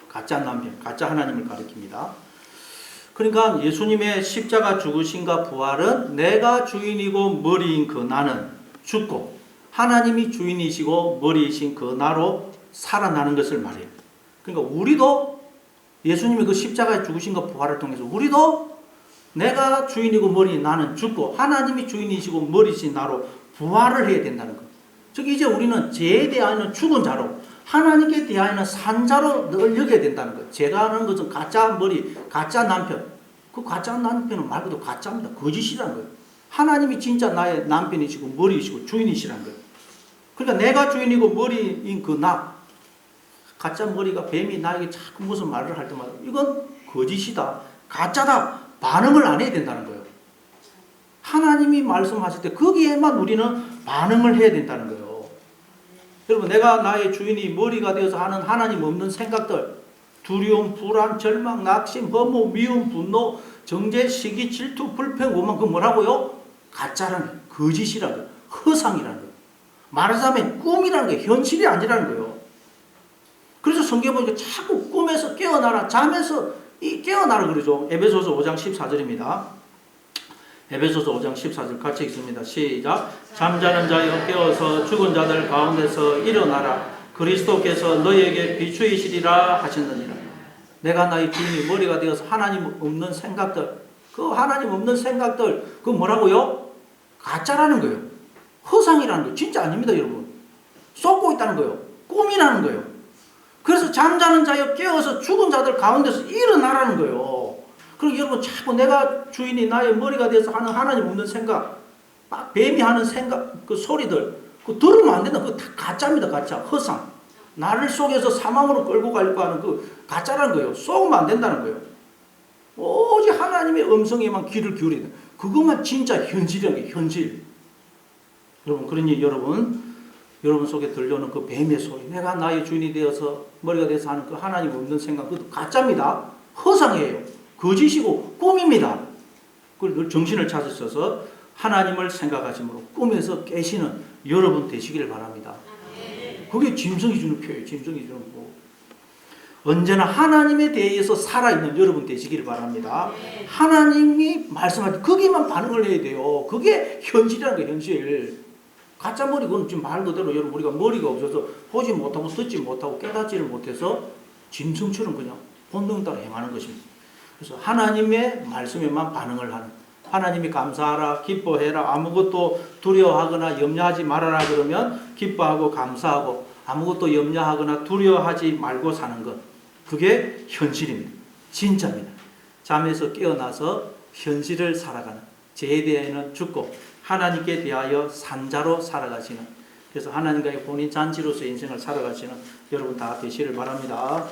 가짜 남편, 가짜 하나님을 가리킵니다. 그러니까 예수님의 십자가 죽으심과 부활은 내가 주인이고 머리인 그 나는 죽고 하나님이 주인이시고 머리이신 그 나로 살아나는 것을 말해요. 그러니까 우리도 예수님의 그 십자가의 죽으심과 부활을 통해서 우리도 내가 주인이고 머리인 나는 죽고 하나님이 주인이시고 머리이신 나로 부활을 해야 된다는 것. 즉 이제 우리는 죄에 대하여는 죽은 자로 하나님께 대하여는 산 자로 늘 여겨야 된다는 것. 제가 하는 것은 가짜 머리, 가짜 남편. 그 가짜 남편은 말 그대로 가짜입니다. 거짓이라는 거예요. 하나님이 진짜 나의 남편이시고 머리이시고 주인이시라는 거예요. 그러니까 내가 주인이고 머리인 그 나, 가짜 머리가 뱀이 나에게 자꾸 무슨 말을 할 때마다 이건 거짓이다, 가짜다 반응을 안 해야 된다는 거예요. 하나님이 말씀하실 때 거기에만 우리는 반응을 해야 된다는 거예요. 여러분, 내가 나의 주인이 머리가 되어서 하는 하나님 없는 생각들, 두려움, 불안, 절망, 낙심, 허무, 미움, 분노, 정죄, 시기, 질투, 불평, 오만, 그 뭐라고요? 가짜라는 거예요. 거짓이라는 거예요. 허상이라는 거예요. 말하자면 꿈이라는 게 현실이 아니라는 거예요. 그래서 성경 보니까 자꾸 꿈에서 깨어나라, 잠에서 깨어나라 그러죠. 에베소서 5장 14절입니다. 에베소서 5장 14절 같이 읽습니다. 시작. 잠자는 자여 깨어서 죽은 자들 가운데서 일어나라. 그리스도께서 너에게 비추이시리라 하셨느니라. 내가 나의 주인이 머리가 되어서 하나님 없는 생각들, 그 하나님 없는 생각들, 그 뭐라고요? 가짜라는 거예요. 허상이라는 거예요. 진짜 아닙니다, 여러분. 쏟고 있다는 거예요. 꿈이라는 거예요. 그래서 잠자는 자여 깨어서 죽은 자들 가운데서 일어나라는 거예요. 그리고 여러분 자꾸 내가 주인이 나의 머리가 되어서 하는 하나님 없는 생각, 막 뱀이 하는 생각, 그 소리들, 그 들으면 안 된다. 그거 다 가짜입니다, 가짜. 허상. 나를 속에서 사망으로 끌고 가려고 하는 그 가짜라는 거예요. 속으면 안 된다는 거예요. 오직 하나님의 음성에만 귀를 기울이는 그것만 진짜 현실이라는 게 현실. 여러분, 그러니 여러분 속에 들려오는 그 뱀의 소리, 내가 나의 주인이 되어서 머리가 되어서 하는 그 하나님 없는 생각, 그것도 가짜입니다. 허상이에요. 거짓이고 꿈입니다. 그걸 정신을 찾으셔서 하나님을 생각하심으로 꿈에서 깨시는 여러분 되시기를 바랍니다. 그게 짐승이 주는 표예요. 짐승이 주는 거. 언제나 하나님에 대해서 살아있는 여러분 되시기를 바랍니다. 하나님이 말씀하신 거기에만 반응을 해야 돼요. 그게 현실이라는 게 현실. 가짜 머리, 그건 지금 말 그대로 여러분 우리가 머리가 없어서 보지 못하고 듣지 못하고 깨닫지를 못해서 짐승처럼 그냥 본능 따라 행하는 것입니다. 그래서 하나님의 말씀에만 반응을 하는, 하나님이 감사하라, 기뻐해라, 아무것도 두려워하거나 염려하지 말아라 그러면 기뻐하고 감사하고 아무것도 염려하거나 두려워하지 말고 사는 것, 그게 현실입니다. 진짜입니다. 잠에서 깨어나서 현실을 살아가는, 죄에 대해서는 죽고 하나님께 대하여 산자로 살아가시는, 그래서 하나님과의 혼인 잔치로서 인생을 살아가시는 여러분 다 되시를 바랍니다.